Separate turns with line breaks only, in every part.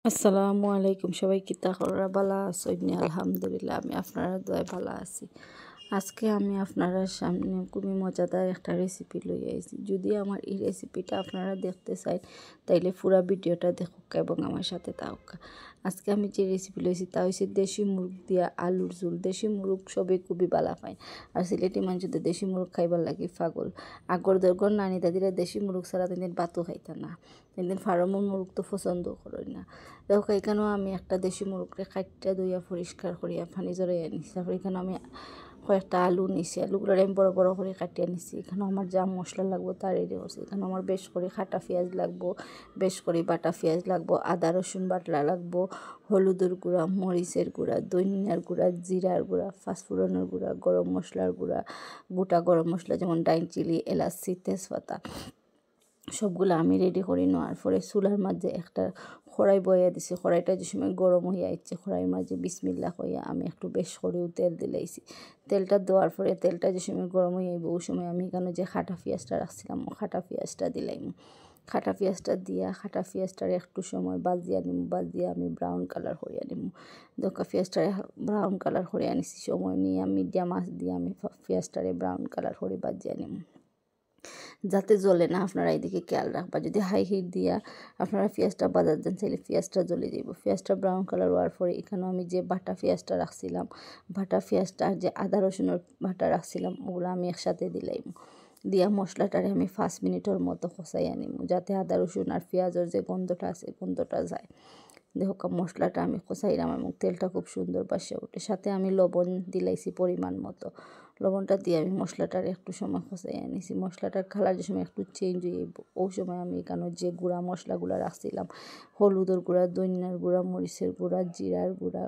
আসসালামু আলাইকুম, সবাই কিতা খবর? ভালো আছেন? আলহামদুলিল্লাহ, আমি আপনারা দোয়ায় ভালো আছি। আজকে আমি আপনারা সামনে খুবই মজাদার একটা রেসিপি লই আইছি। যদি আমার এই রেসিপিটা আপনারা দেখতে চাই তাইলে পুরা ভিডিওটা দেখুক এবং আমার সাথে থাকুক। আজকে আমি যে রেসিপি লইছি তা হচ্ছে দেশি মুরগ দিয়া আলুর ঝোল। দেশি মুরগ সবাই খুবই ভালো পায়, আর সিলেটি মানুষদের দেশি মুরগ খাইবার লাগে পাগল। আগর দরগর নানি দাদিরা দেশি মুরগ ছাড়া তিনদিন ভাতও খাইতা না, তিনদিন ফার্মের মুরগ তো পছন্দ করেন না। দেখো এখানেও আমি একটা দেশি মুরগকে কাটটা ধুইয়া পরিষ্কার করিয়া পানি জড়াইয়া নিছি। তারপর এখানে আমি কয়েকটা আলু নিছি, আলুগুলো আমি বড় বড় করে কাটিয়ে নিছি। এখানে আমার যা মশলা লাগবো তা রেডি করছি। এখানে আমার বেশ করে খাটা পেঁয়াজ লাগবো, বেশ করে বাটা পেঁয়াজ লাগবো, আদা রসুন বাটলা লাগবো, হলুদের গুঁড়া, মরিচের গুঁড়া, ধনিয়ার গুঁড়া, জিরার গুঁড়া, পাঁচফোড়নের গুঁড়া, গরম মশলার গুঁড়া, গোটা গরম মশলা যেমন দারচিনি, এলাচি, তেজপাতা, সবগুলো আমি রেডি করে নেওয়ার পরে চুলার মাঝে একটা কড়াই বইয়া দিছি। কড়াইটা যে সময় গরম হইয়া আইছে, কড়াইয়ের মাঝে বিসমিল্লাহ হইয়া আমি একটু বেশ করেও তেল দিলাইছি। তেলটা দেওয়ার পরে তেলটা যে সময় গরম হয়ে আইব ওই সময় আমি এখানে যে খাটা পেঁয়াজটা রাখছিলাম খাটা পেঁয়াজটা দিলাম। খাটা পেঁয়াজটা দিয়া খাটা পেঁয়াজটার একটু সময় বাজিয়া নিম, বাজিয়া আমি ব্রাউন কালার করিয়া নিম। দোকা পেঁয়াজটা ব্রাউন কালার করিয়া নিছি, সময় নিয়ে মিডিয়াম আঁচ দিয়ে আমি পেঁয়াজটারে ব্রাউন কালার করে বাজিয়া নিম, যাতে জ্বলে না। আপনারা এইদিকে খেয়াল রাখবা, যদি হাই হিট দিয়া আপনারা পেঁয়াজটা বাজার দেন তাহলে পেঁয়াজটা জ্বলে যাব। পেঁয়াজটা ব্রাউন কালার হওয়ার পরে এখানেও আমি যে বাটা পেঁয়াজটা রাখছিলাম, বাটা পেঁয়াজটা আর যে আদা রসুনের বাটা রাখছিলাম ওগুলো আমি একসাথে দিলাম। দিয়া মশলাটারে আমি 5 মিনিটের মতো কষাইয়া নিব, যাতে আদা রসুন আর পেঁয়াজের যে গন্ধটা আছে গন্ধটা যায়। দেখো মশলাটা আমি কষাইলাম এবং তেলটা খুব সুন্দর বাসে ওঠে। সাথে আমি লবণ দিলাইছি পরিমাণ মতো। লবণটা দিয়ে আমি মশলাটার একটু সময় কষাইয়া নিছি। মশলাটার কালার যে সময় একটু চেঞ্জ হয়ে ওই সময় আমি এখানে যে গুঁড়া মশলাগুলো রাখছিলাম, হলুদের গুঁড়া, ধনিয়ার গুঁড়া, মরিচের গুঁড়া, জিরার গুঁড়া,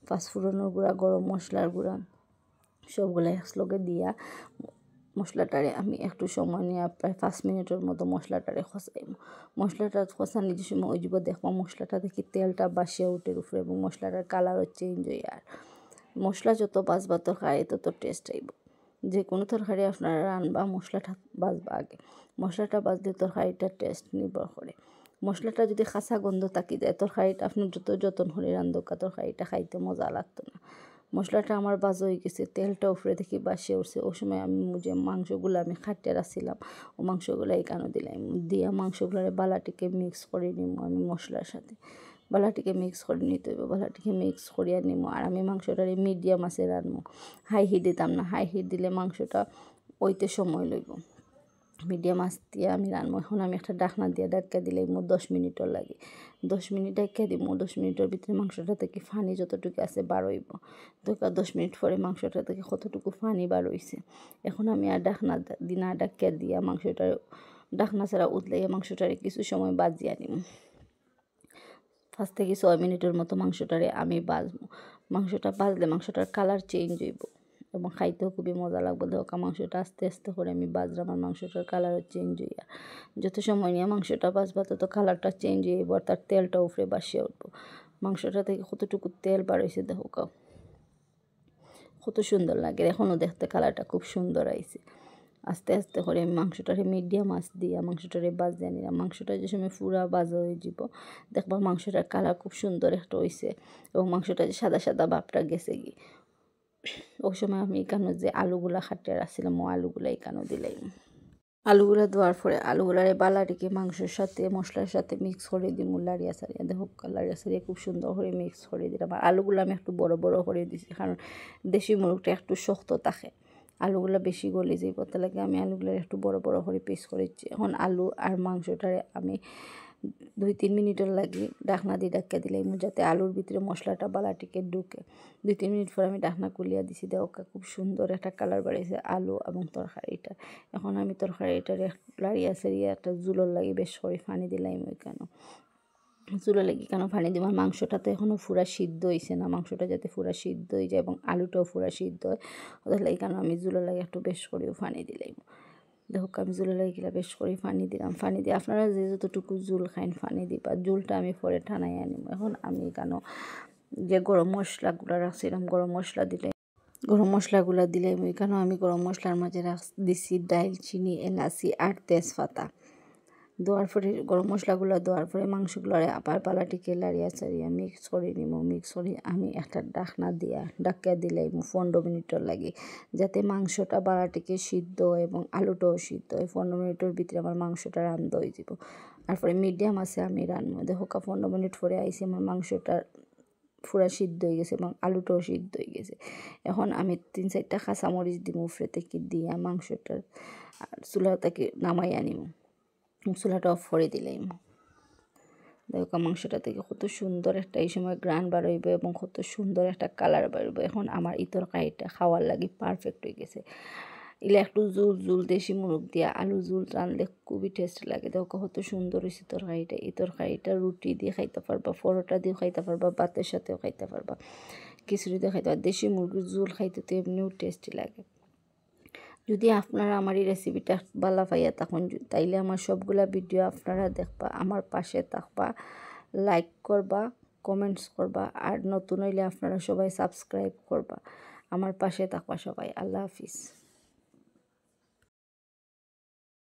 পাঁচফোড়নের গুঁড়া, গরম মশলার গুঁড়া, সবগুলো একলগে দিয়া মশলাটারে আমি একটু সময় নিয়ে প্রায় 5 মিনিটের মতো মশলাটারে খসাইব। মশলাটা খসানি যে সময় ওই যাব দেখবো মশলাটা দেখি তেলটা বাসিয়া উঠে উপরে এবং মশলাটার কালারও চেঞ্জ হয়ে। আর মশলা যত বাজবা তরকারি তত টেস্ট আইব। যে কোনো তরকারি আপনারা রান্না মশলাটা বাজবা আগে, মশলাটা বাজলে তরকারিটার টেস্ট নির্ভর করে। মশলাটা যদি খাসা গন্ধ থাকি যায় তরকারিটা আপনি যত যতন করে রান্ধকা তরকারিটা খাইতে মজা লাগতো না। মশলাটা আমার বাজা হয়ে গেছে, তেলটা উপরে দেখি বাসে উঠছে। ওই সময় আমি যে মাংসগুলো আমি খাটিয়ে রাখছিলাম ও মাংসগুলো এখানে দিলাম, দিয়া মাংসগুলো বালাটিকে মিক্স করে নিব আমি মশলার সাথে। বালাটিকে মিক্স করে নিতে হবে, বালাটিকে মিক্স করিয়া নিব। আর আমি মাংসটারে মিডিয়াম আছে রান্নবো, হাই হিট দিতাম না। হাই হিট দিলে মাংসটা ওইতে সময় লইব। মিডিয়াম আঁচ দিয়ে আমি রান্নবো। এখন আমি একটা ডাকনা দিয়ে ডাক্কা দিলে 10 মিনিটও লাগে। 10 মিনিট ডাক্কা দিব, 10 মিনিটের ভিতরে মাংসটা থেকে পানি যতটুকু আছে বার হইব। তো 10 মিনিট পরে মাংসটা থেকে কতটুকু পানি বার হইছে। এখন আমি আর ডাকনা দিনা ডাক্কা দিয়া মাংসটা ডাকনা ছাড়া উতলাইয়া মাংসটারে কিছু সময় বাজিয়া নিব। 5 থেকে 6 মিনিটের মতো মাংসটারে আমি বাজবো। মাংসটা বাজলে মাংসটার কালার চেঞ্জ হইব এবং খাইতেও খুবই মজা লাগবে। ধোকা মাংসটা আস্তে আস্তে করে আমি বাজলাম আর মাংসটার কালারও চেঞ্জ হইয়া, যত সময় নিয়ে মাংসটা বাজবা তত কালারটা চেঞ্জ হইব আর তার তেলটা উপরে বাসিয়ে উঠবো। মাংসটা থেকে কতটুকু তেল বার হয়েছে দেখো, কত সুন্দর লাগে। এখনও দেখতে কালারটা খুব সুন্দর আইছে। আস্তে আস্তে করে আমি মাংসটারে মিডিয়াম আঁচ দিয়া মাংসটারে বাজিয়ে নিলাম। মাংসটা যে সময় পুরা বাজা হয়ে যাব দেখবা মাংসটার কালার খুব সুন্দর একটা হয়েছে এবং মাংসটা যে সাদা সাদা ভাবটা গেছে গিয়ে। ওই সময় আমি এখানে যে আলুগুলা খাটিয়ে রাখছিলাম ও আলুগুলা এখানে দিলাম। আলুগুলা দেওয়ার পরে আলুগুলারে বালাটিকে মাংসের সাথে মশলার সাথে মিক্স করে দিব, লাড়িয়া সারিয়া। দেখো লাড়িয়া সারিয়া খুব সুন্দর করে মিক্স করে দিলাম। আর আলুগুলো আমি একটু বড় বড় করে দিছি, কারণ দেশি মুরগটা একটু শক্ত থাকে, আলুগুলো বেশি গলে যাইব, তার লাগে আমি আলুগুলো একটু বড় বড় করে পিস করেছি। এখন আলু আর মাংসটারে আমি 2-3 মিনিটের লাগে ডাকনা দিয়ে ডাক্কা দিলাম, যাতে আলুর ভিতরে মশলাটা বালাটিকে ঢুকে। 2-3 মিনিট পর আমি ডাকনা কুলিয়া দিছি। দেওয়া খুব সুন্দর একটা কালার বাড়িয়েছে আলু এবং তরকারিটা। এখন আমি তরকারিটারে লাড়িয়া সারিয়া একটা জুলোর লাগে বেশ করে পানি দিলাম। ওইখানে চুলা লেগে কেন পানি দিব, মাংসটা তো এখনও পুরা সিদ্ধ হয়েছে না। মাংসটা যাতে পুরা সিদ্ধ হয়ে যায় এবং আলুটাও পুরা সিদ্ধ হয়, তাহলে এখানে আমি জুলা লাগে একটু বেশ করেও পানি দিলাম। দেখো আমি জুলে লাগিয়ে বেশ করে পানি দিলাম। পানি দিয়ে আপনারা যে যতটুকু জুল খাইন পানি দিবা। জুলটা আমি পরে ঠানাই আনিব। এখন আমি এখানে যে গরম মশলাগুলো রাখছিলাম গরম মশলাগুলো দিলে এখানেও আমি গরম মশলার মাঝে দিছি দারচিনি, এলাচি আর তেজপাতা। দেওয়ার পরে গরম মশলাগুলো দেওয়ার পরে মাংসগুলো আবার বালাটিকে লাড়িয়া চাড়িয়া মিক্স করে নিব। মিক্স করে আমি একটা ডাকনা দিয়া ডাকিয়া দিলাই 15 মিনিটের লাগে, যাতে মাংসটা বালাটিকে সিদ্ধ এবং আলুটাও সিদ্ধ হয়। 15 মিনিটের ভিতরে আমার মাংসটা রান্ধ হয়ে যাব। তারপরে মিডিয়াম আছে আমি রান্না দেখো 15 মিনিট পরে আইসি আমার মাংসটা পুরা সিদ্ধ হয়ে গেছে এবং আলুটাও সিদ্ধ হয়ে গেছে। এখন আমি 3-4টা কাঁচামরিচ দিব উপরে থেকে দিয়া মাংসটা চুলা থেকে নামাইয়া নিব। চুলাটা অফ করে দিলাম। দেখো মাংসটা থেকে কত সুন্দর একটা এই সময় গ্রান বার হইব এবং কত সুন্দর একটা কালার বাড়ব। এখন আমার এই তরকারিটা খাওয়ার লাগে পারফেক্ট হয়ে গেছে। এলে একটু জুল দেশি মুরগ দিয়া আলু জুল রানলে খুবই টেস্ট লাগে। দেখো কত সুন্দর হয়েছে তরকারিটা। এই তরকারিটা রুটি দিয়ে খাইতে পারবা, পরোটা দিয়েও খাইতে পারবা, ভাতের সাথেও খাইতে পারবা, খিচুড়ি দিয়ে খাইতে পারবা। দেশি মুরগির জুল খাইতে তো এমনিও টেস্টি লাগে। যদি আপনারা আমার এই রেসিপিটা ভালো পাইয়া তখন তাইলে আমার সবগুলা ভিডিও আপনারা দেখবা, আমার পাশে থাকবা, লাইক করবা, কমেন্টস করবা, আর নতুন হইলে আপনারা সবাই সাবস্ক্রাইব করবা। আমার পাশে থাকবা সবাই। আল্লাহ হাফিজ।